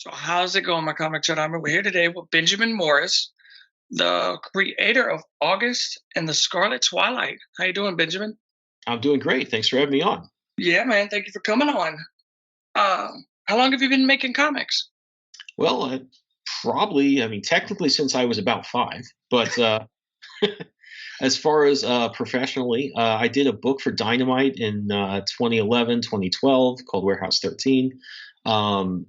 So how's it going, my comic chat? We're here today with Benjamin Morse, the creator of August and the Scarlet Twilight. How you doing, Benjamin? I'm doing great. Thanks for having me on. Yeah, man. Thank you for coming on. How long have you been making comics? Well, I mean, technically since I was about five, but as far as professionally, I did a book for Dynamite in 2011, 2012 called Warehouse 13. Um,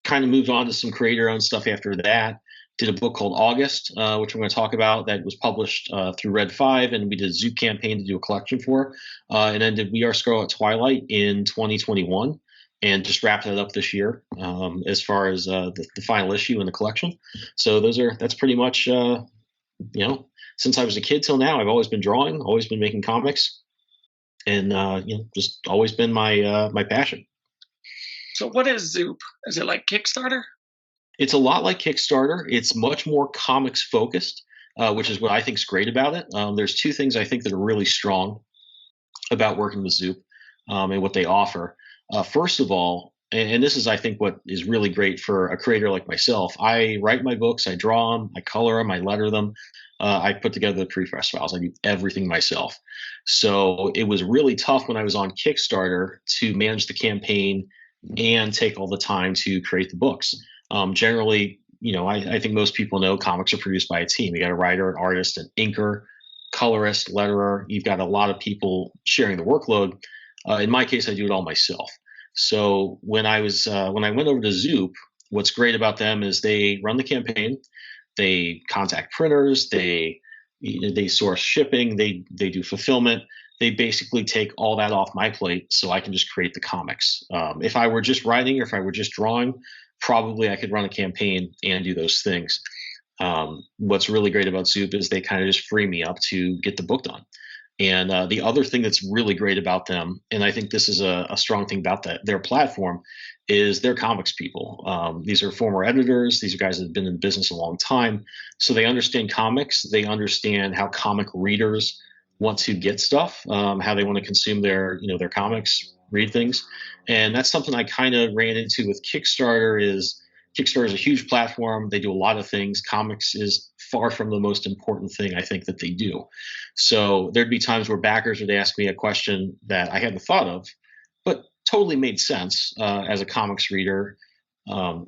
kind of moved on to some creator-owned stuff after that. Did a book called August, which I'm going to talk about, that was published through Red 5, and we did a Zoop campaign to do a collection for. And then did We Are Scarlet Twilight in 2021, and just wrapped that up this year as far as the final issue in the collection. So that's pretty much, since I was a kid till now, I've always been drawing, always been making comics, and just always been my passion. So what is Zoop? Is it like Kickstarter? It's a lot like Kickstarter. It's much more comics focused, which is what I think is great about it. There's two things I think that are really strong about working with Zoop and what they offer. First of all, and this is, I think, what is really great for a creator like myself. I write my books, I draw them, I color them, I letter them. I put together the prepress files. I do everything myself. So it was really tough when I was on Kickstarter to manage the campaign and take all the time to create the books. Generally, I think most people know comics are produced by a team. You got a writer, an artist, an inker, colorist, letterer. You've got a lot of people sharing the workload. In my case, I do it all myself. So when I went over to Zoop, what's great about them is they run the campaign, they contact printers, they source shipping, they do fulfillment. They basically take all that off my plate, so I can just create the comics. If I were just writing or if I were just drawing, probably I could run a campaign and do those things. What's really great about Zoop is they kind of just free me up to get the book done. And the other thing that's really great about them, and I think this is a strong thing about their platform, is they're comics people. These are former editors. These are guys that have been in the business a long time. So they understand comics. They understand how comic readers want to get stuff, how they want to consume their comics, read things. And that's something I kind of ran into with Kickstarter. Kickstarter is a huge platform. They do a lot of things. Comics is far from the most important thing I think that they do. So there'd be times where backers would ask me a question that I hadn't thought of, but totally made sense as a comics reader,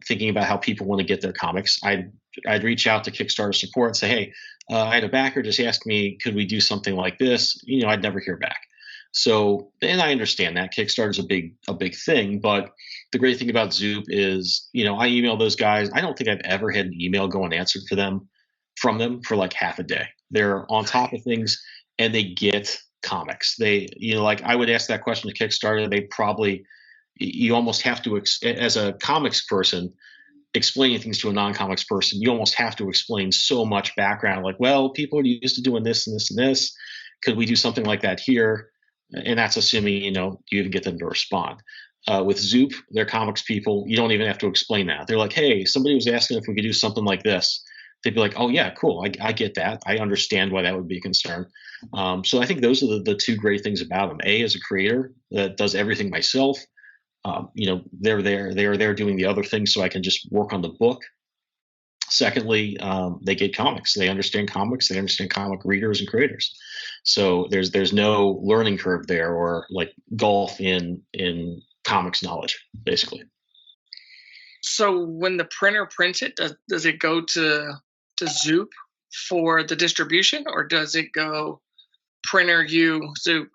thinking about how people want to get their comics. I'd reach out to Kickstarter support and say, hey, I had a backer just ask me, could we do something like this? I'd never hear back. So, and I understand that Kickstarter is a big thing, but the great thing about Zoop is, I email those guys. I don't think I've ever had an email go unanswered from them for like half a day. They're on top of things and they get comics. They, like I would ask that question to Kickstarter. You almost have to, as a comics person, explaining things to a non-comics person, you almost have to explain so much background, like, well, people are used to doing this and this and this. Could we do something like that here? And that's assuming, you even get them to respond. With Zoop, they're comics people. You don't even have to explain that. They're like, hey, somebody was asking if we could do something like this. They'd be like, oh, yeah, cool. I get that. I understand why that would be a concern. So I think those are the two great things about them. A, as a creator that does everything myself, they're there doing the other things so I can just work on the book. Secondly, they get comics. They understand comics. They understand comic readers and creators. So there's no learning curve there or like golf in comics knowledge, basically. So when the printer prints it, does it go to Zoop for the distribution, or does it go printer Zoop?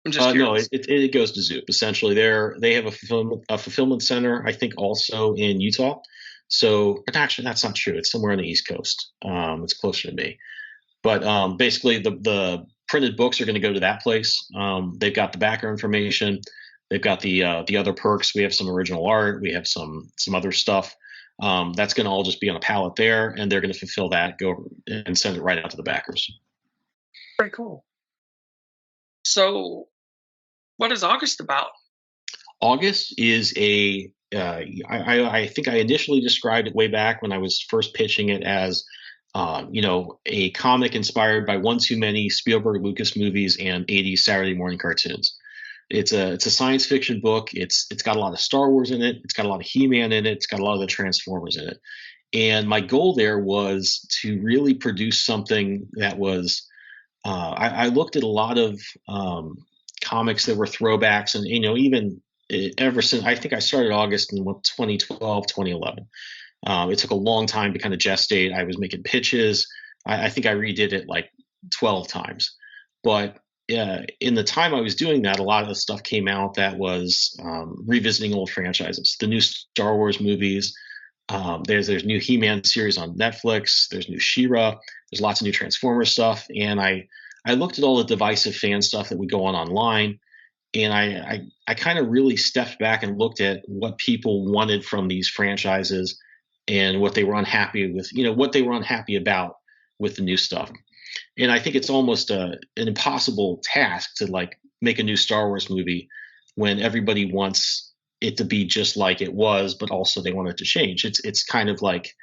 I'm just curious. No, it goes to Zoop. Essentially, they have a fulfillment center, I think, also in Utah. So, but actually, that's not true. It's somewhere on the East Coast. It's closer to me. But basically, the printed books are going to go to that place. They've got the backer information. They've got the other perks. We have some original art. We have some other stuff. That's going to all just be on a pallet there, and they're going to fulfill that, go and send it right out to the backers. Very cool. So, what is August about? August is I think I initially described it way back when I was first pitching it as, a comic inspired by one too many Spielberg Lucas movies and 80s Saturday morning cartoons. It's a science fiction book. It's got a lot of Star Wars in it. It's got a lot of He-Man in it. It's got a lot of the Transformers in it. And my goal there was to really produce something that was. I looked at a lot of comics that were throwbacks, and even ever since I think I started August in 2012, 2011. It took a long time to kind of gestate. I was making pitches. I think I redid it like 12 times. But in the time I was doing that, a lot of the stuff came out that was revisiting old franchises. The new Star Wars movies. There's new He-Man series on Netflix. There's new She-Ra. There's lots of new Transformers stuff. And I looked at all the divisive fan stuff that would go on online. And I kind of really stepped back and looked at what people wanted from these franchises and what they were unhappy with, what they were unhappy about with the new stuff. And I think it's almost an impossible task to like make a new Star Wars movie when everybody wants it to be just like it was, but also they want it to change. It's kind of like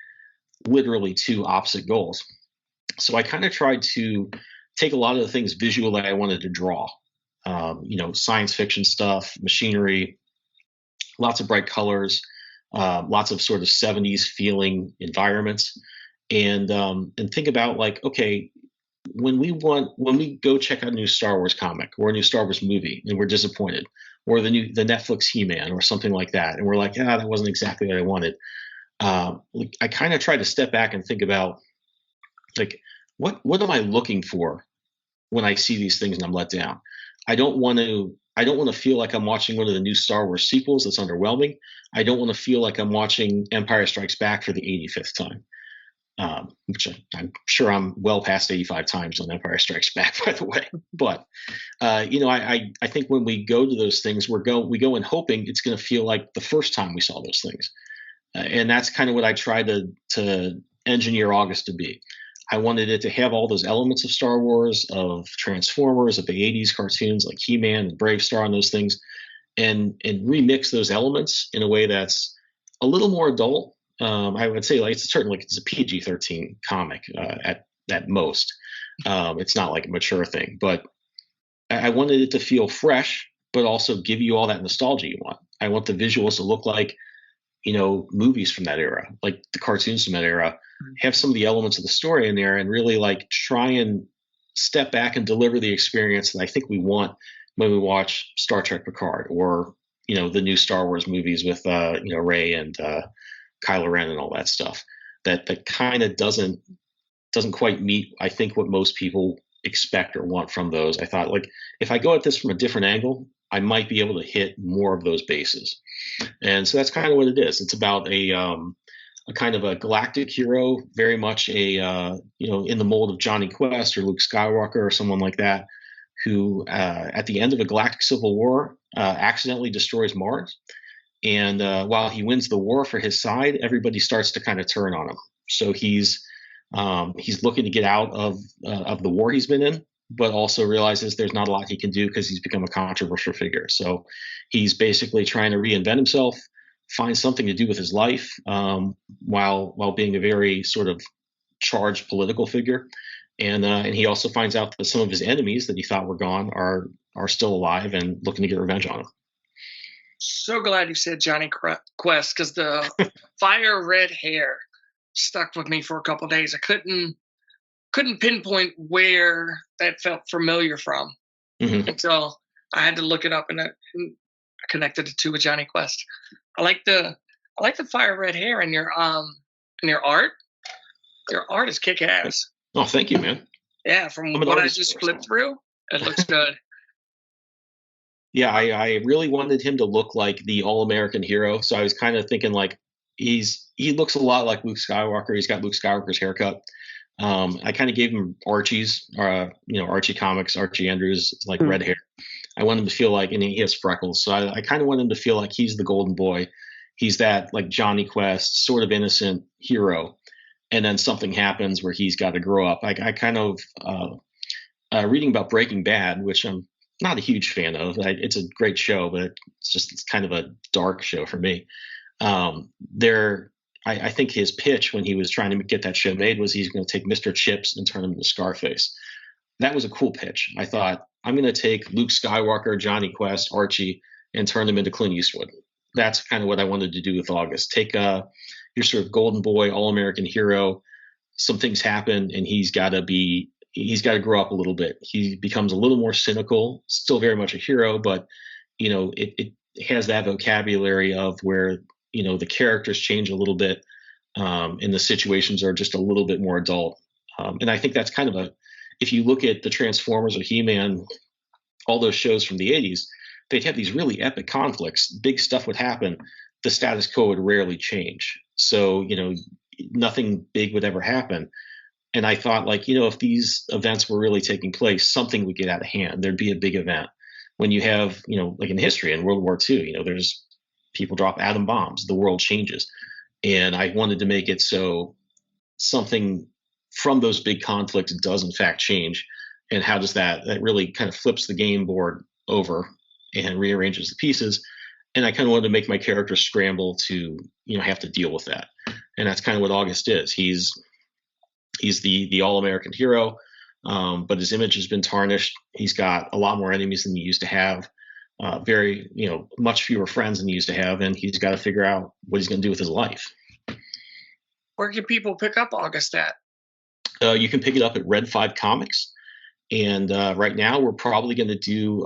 literally two opposite goals. So I kind of tried to take a lot of the things visual that I wanted to draw, science fiction stuff, machinery, lots of bright colors, lots of sort of 70s feeling environments, and think about like, okay, when we go check out a new Star Wars comic or a new Star Wars movie and we're disappointed, or the Netflix He-Man or something like that, and we're like, that wasn't exactly what I wanted. I kind of try to step back and think about like, what am I looking for when I see these things and I'm let down? I don't want to feel like I'm watching one of the new Star Wars sequels that's underwhelming. I don't want to feel like I'm watching Empire Strikes Back for the 85th time. Which I'm sure I'm well past 85 times on Empire Strikes Back, by the way. But I think when we go to those things, we go in hoping it's going to feel like the first time we saw those things, and that's kind of what I tried to engineer August to be. I wanted it to have all those elements of Star Wars, of Transformers, of the 80s cartoons like He-Man and Brave Star and those things, and remix those elements in a way that's a little more adult. I would say like it's a PG-13 comic at most. It's not like a mature thing, but I wanted it to feel fresh, but also give you all that nostalgia you want. I want the visuals to look like, movies from that era, like the cartoons from that era, have some of the elements of the story in there and really like try and step back and deliver the experience that I think we want when we watch Star Trek Picard or, the new Star Wars movies with, Rey and, Kylo Ren and all that stuff that kind of doesn't quite meet, I think, what most people expect or want from those. I thought, like, if I go at this from a different angle, I might be able to hit more of those bases. And so that's kind of what it is. It's about a kind of a galactic hero, very much in the mold of Johnny Quest or Luke Skywalker or someone like that, who at the end of a galactic civil war accidentally destroys Mars. And while he wins the war for his side, everybody starts to kind of turn on him. So he's looking to get out of the war he's been in, but also realizes there's not a lot he can do because he's become a controversial figure. So he's basically trying to reinvent himself, find something to do with his life, while being a very sort of charged political figure. And he also finds out that some of his enemies that he thought were gone are still alive and looking to get revenge on him. So glad you said Johnny Quest, because the fire red hair stuck with me for a couple of days. I couldn't pinpoint where that felt familiar from until I had to look it up, and I connected it to a Johnny Quest. I like the fire red hair in your art. Your art is kick ass. Oh, thank you, man. Yeah, from what I just flipped through, it looks good. Yeah, I really wanted him to look like the all-American hero. So I was kind of thinking like he looks a lot like Luke Skywalker. He's got Luke Skywalker's haircut. I kind of gave him Archie's, Archie Comics, Archie Andrews, like red hair. I want him to feel like, and he has freckles. So I kind of want him to feel like he's the golden boy. He's that like Johnny Quest, sort of innocent hero. And then something happens where he's got to grow up. I kind of, reading about Breaking Bad, which I'm not a huge fan of. It's a great show, but it's kind of a dark show for me. I think his pitch when he was trying to get that show made was he's going to take Mr. Chips and turn him into Scarface. That was a cool pitch. I thought I'm going to take Luke Skywalker, Johnny Quest, Archie, and turn them into Clint Eastwood. That's kind of what I wanted to do with August. Take your sort of golden boy, all-American hero. Some things happen, and he's got to grow up a little bit. He becomes a little more cynical, still very much a hero, but it has that vocabulary of where the characters change a little bit, and the situations are just a little bit more adult. And I think that's kind of if you look at the Transformers or He-Man, all those shows from the 80s, they'd have these really epic conflicts. Big stuff would happen. The status quo would rarely change. So, nothing big would ever happen. And I thought, if these events were really taking place, something would get out of hand. There'd be a big event. When you have, like in history, in World War II, there's people drop atom bombs, the world changes. And I wanted to make it so something from those big conflicts does in fact change. And how does that really kind of flips the game board over and rearranges the pieces. And I kind of wanted to make my character scramble to, have to deal with that. And that's kind of what August is. He's the all-American hero, but his image has been tarnished. He's got a lot more enemies than he used to have, much fewer friends than he used to have, and he's got to figure out what he's going to do with his life. Where can people pick up August at? You can pick it up at Red 5 Comics, and right now we're probably going to do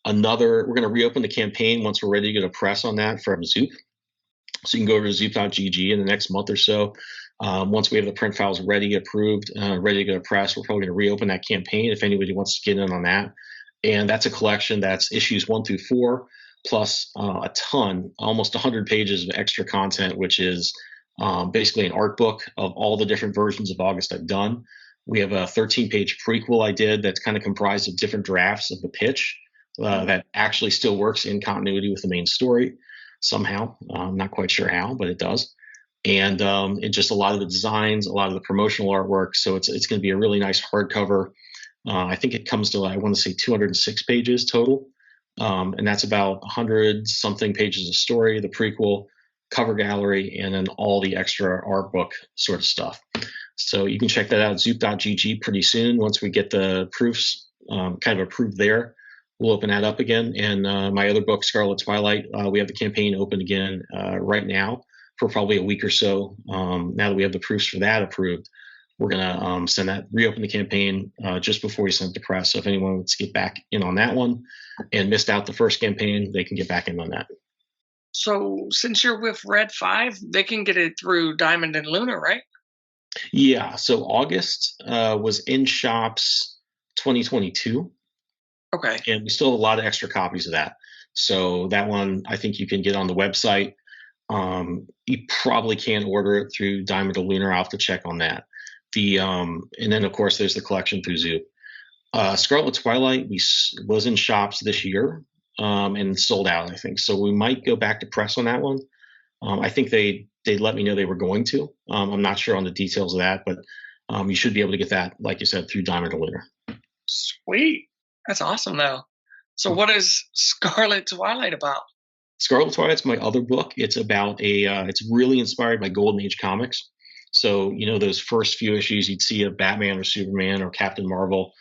we're going to reopen the campaign once we're ready to go to press on that from Zoop. So you can go over to zoop.gg in the next month or so. Once we have the print files ready, approved, ready to go to press, we're probably going to reopen that campaign if anybody wants to get in on that. And that's a collection that's issues 1 through 4, plus a ton, almost 100 pages of extra content, which is basically an art book of all the different versions of August I've done. We have a 13-page prequel I did that's kind of comprised of different drafts of the pitch that actually still works in continuity with the main story somehow. I'm not quite sure how, but it does. And it just a lot of the designs, a lot of the promotional artwork. So it's going to be a really nice hardcover. I think it comes to, I want to say 206 pages total. And that's about 100 something pages of story, the prequel, cover gallery, and then all the extra art book sort of stuff. So you can check that out at zoop.gg pretty soon. Once we get the proofs kind of approved there, we'll open that up again. And my other book, Scarlet Twilight, we have the campaign open again right now for probably a week or so. Now that we have the proofs for that approved, we're going to reopen the campaign just before we send it to press. So if anyone wants to get back in on that one and missed out the first campaign, they can get back in on that. So since you're with Red 5, they can get it through Diamond and Luna, right? Yeah. So August was in shops 2022. Okay. And we still have a lot of extra copies of that. So that one, I think you can get on the website. You probably can't order it through Diamond or Lunar. I'll have to check on that. And then of course there's the collection through Zoop. Scarlet Twilight was in shops this year and sold out, I think. So we might go back to press on that one. I think they let me know they were going to. I'm not sure on the details of that, but you should be able to get that, like you said, through Diamond or Lunar. Sweet. That's awesome, though. So what is Scarlet Twilight about? Scarlet Twilight's my other book. It's about it's really inspired by Golden Age comics. So, those first few issues you'd see of Batman or Superman or Captain Marvel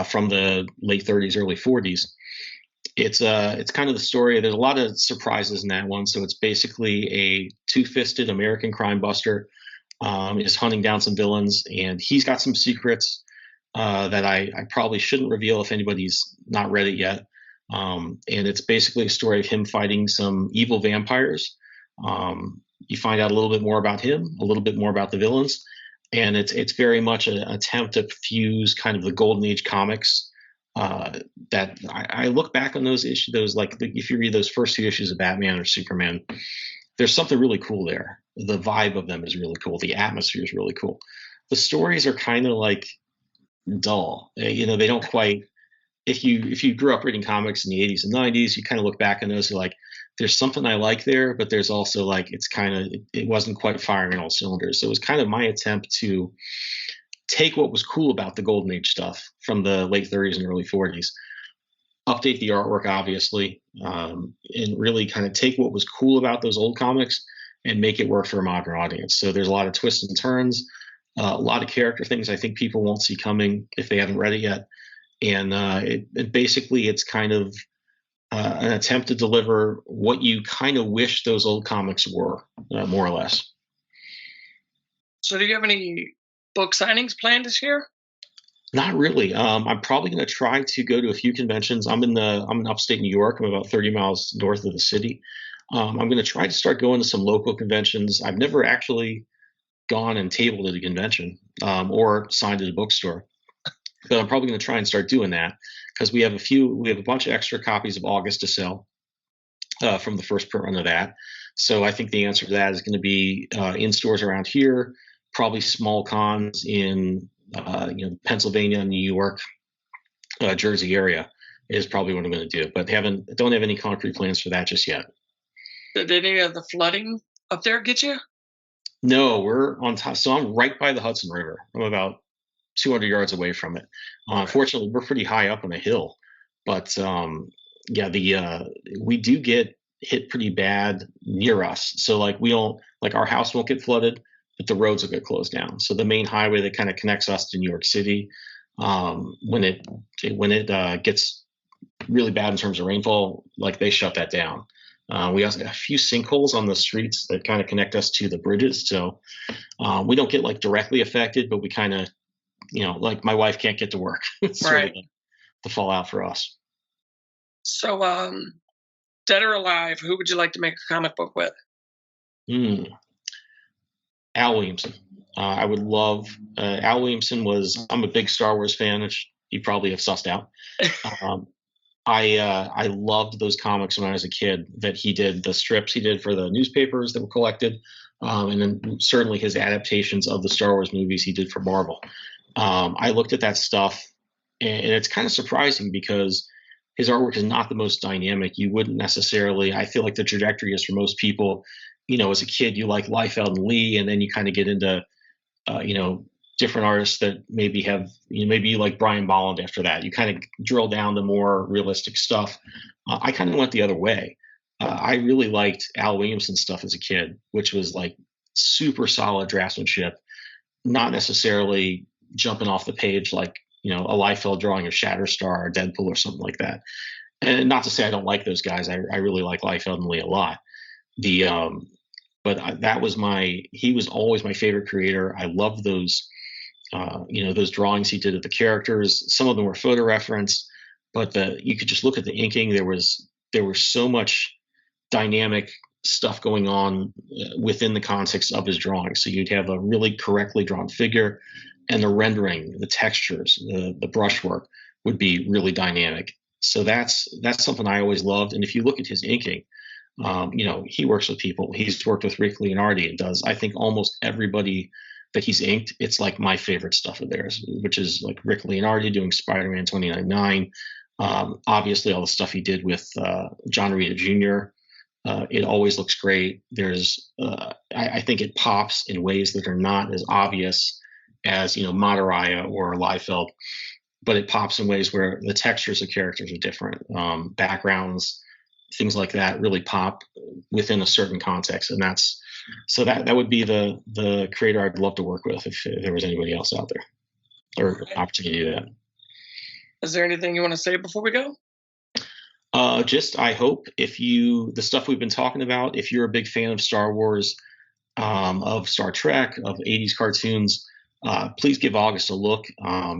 from the late 30s, early 40s. It's kind of the story. There's a lot of surprises in that one. So it's basically a two-fisted American crime buster is hunting down some villains, and he's got some secrets that I probably shouldn't reveal if anybody's not read it yet. And it's basically a story of him fighting some evil vampires. You find out a little bit more about him, a little bit more about the villains, and it's very much an attempt to fuse kind of the Golden Age comics. That I look back on those issues, if you read those first two issues of Batman or Superman, there's something really cool there. The vibe of them is really cool. The atmosphere is really cool. The stories are kind of like dull. They don't quite. If you grew up reading comics in the 80s and 90s, you kind of look back on those, like there's something I like there, but there's also like it wasn't quite firing on all cylinders. So it was kind of my attempt to take what was cool about the Golden Age stuff from the late 30s and early 40s, update the artwork obviously, and really kind of take what was cool about those old comics and make it work for a modern audience. So there's a lot of twists and turns, a lot of character things I think people won't see coming if they haven't read it yet. and basically it's kind of an attempt to deliver what you kind of wish those old comics were, more or less. So, do you have any book signings planned this year? Not really. I'm probably going to try to go to a few conventions. I'm in upstate New York. I'm about 30 miles north of the city. I'm going to try to start going to some local conventions. I've never actually gone and tabled at a convention, or signed at a bookstore, but I'm probably going to try and start doing that because we have a bunch of extra copies of August to sell, from the first print run of that. So I think the answer to that is going to be in stores around here, probably small cons in Pennsylvania, New York, Jersey area is probably what I'm going to do. But don't have any concrete plans for that just yet. Did any of the flooding up there get you? No, we're on top. So I'm right by the Hudson River. I'm about 200 yards away from it. Unfortunately, we're pretty high up on a hill, but we do get hit pretty bad near us. So like our house won't get flooded, but the roads will get closed down. So the main highway that kind of connects us to New York City, when it gets really bad in terms of rainfall, like they shut that down. We also got a few sinkholes on the streets that kind of connect us to the bridges. So we don't get like directly affected, but we kind of, like my wife can't get to work. It's sort of the fallout for us. So, dead or alive, who would you like to make a comic book with? Al Williamson. I would love Al Williamson. I'm a big Star Wars fan, which you probably have sussed out. I loved those comics when I was a kid that he did, the strips he did for the newspapers that were collected, and then certainly his adaptations of the Star Wars movies he did for Marvel. I looked at that stuff, and it's kind of surprising because his artwork is not the most dynamic. You wouldn't necessarily, I feel like the trajectory is for most people, as a kid, you like Liefeld and Lee, and then you kind of get into, different artists that maybe you like Brian Bolland after that. You kind of drill down to more realistic stuff. I kind of went the other way. I really liked Al Williamson stuff as a kid, which was like super solid draftsmanship, not necessarily jumping off the page like, a Liefeld drawing of Shatterstar or Deadpool or something like that. And not to say I don't like those guys. I really like Liefeld and Lee a lot. But he was always my favorite creator. I loved those, those drawings he did of the characters. Some of them were photo reference, but you could just look at the inking. There was so much dynamic stuff going on within the context of his drawing. So you'd have a really correctly drawn figure, and the rendering, the textures, the brushwork would be really dynamic. So that's something I always loved. And if you look at his inking, he works with people. He's worked with Rick Leonardi and does, I think, almost everybody that he's inked. It's like my favorite stuff of theirs, which is like Rick Leonardi doing Spider-Man 29.9. Obviously, all the stuff he did with John Romita Jr. It always looks great. I think it pops in ways that are not as obvious as Madaraya or Liefeld, but it pops in ways where the textures of characters are different. Backgrounds, things like that really pop within a certain context, and that would be the creator I'd love to work with if there was anybody else out there or opportunity to do that. Is there anything you want to say before we go? I hope the stuff we've been talking about, if you're a big fan of Star Wars, of Star Trek, of 80s cartoons, please give August a look.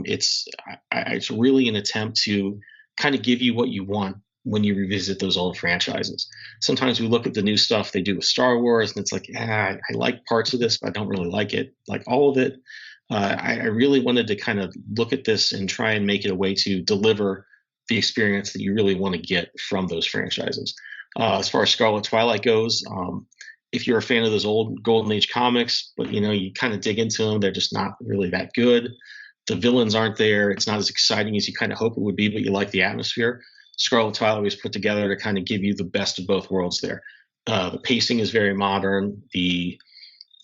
It's really an attempt to kind of give you what you want when you revisit those old franchises. Sometimes we look at the new stuff they do with Star Wars, and it's like, I like parts of this, but I don't really like it, like all of it. I really wanted to kind of look at this and try and make it a way to deliver the experience that you really want to get from those franchises. As far as Scarlet Twilight goes, if you're a fan of those old Golden Age comics, but you kind of dig into them, they're just not really that good. The villains aren't there. It's not as exciting as you kind of hope it would be, but you like the atmosphere. Scarlet Twilight was put together to kind of give you the best of both worlds there. The pacing is very modern. The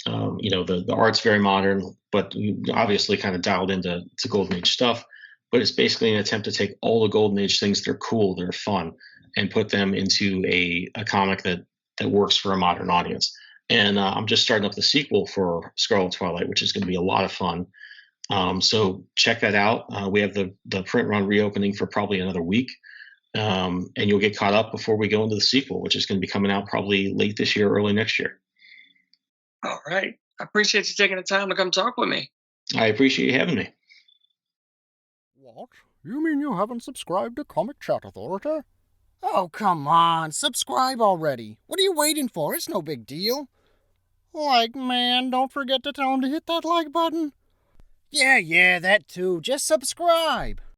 art's very modern, but obviously kind of dialed into Golden Age stuff. But it's basically an attempt to take all the Golden Age things that are cool, that are fun, and put them into a comic that works for a modern audience. And I'm just starting up the sequel for Scarlet Twilight, which is going to be a lot of fun. So check that out. We have the print run reopening for probably another week. And you'll get caught up before we go into the sequel, which is going to be coming out probably late this year, early next year. All right. I appreciate you taking the time to come talk with me. I appreciate you having me. What? You mean you haven't subscribed to Comic Chat Authority? Oh, come on, subscribe already. What are you waiting for? It's no big deal. Like, man, don't forget to tell him to hit that like button. Yeah, that too. Just subscribe.